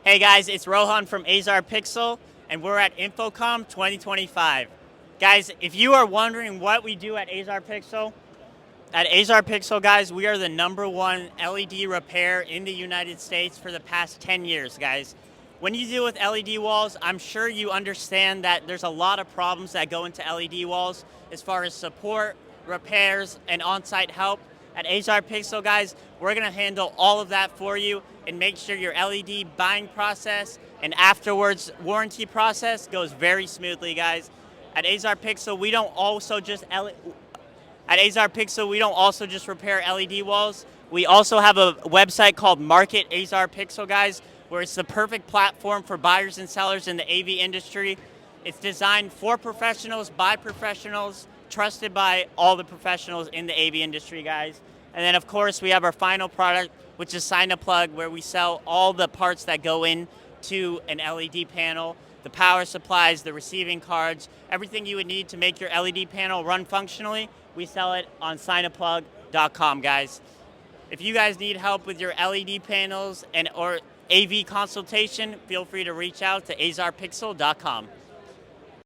Hey guys, it's Rohan from Azar Pixel, and we're at InfoComm 2025. Guys, if you are wondering what we do at Azar Pixel, guys, we are the #1 LED repair in the United States for the past 10 years, guys. When you deal with LED walls, I'm sure you understand that there's a lot of problems that go into LED walls as far as support, repairs, and on-site help. At Azar Pixel, guys, we're gonna handle all of that for you and make sure your LED buying process and afterwards warranty process goes very smoothly, guys. At Azar Pixel, we don't also just repair LED walls. We also have a website called Market Azar Pixel, guys, where it's the perfect platform for buyers and sellers in the AV industry. It's designed for professionals, by professionals, trusted by all the professionals in the AV industry, guys. And then, of course, we have our final product, which is Sign a Plug, where we sell all the parts that go into an LED panel, the power supplies, the receiving cards, everything you would need to make your LED panel run functionally. We sell it on signaplug.com, guys. If you guys need help with your LED panels or AV consultation, feel free to reach out to azarpixel.com.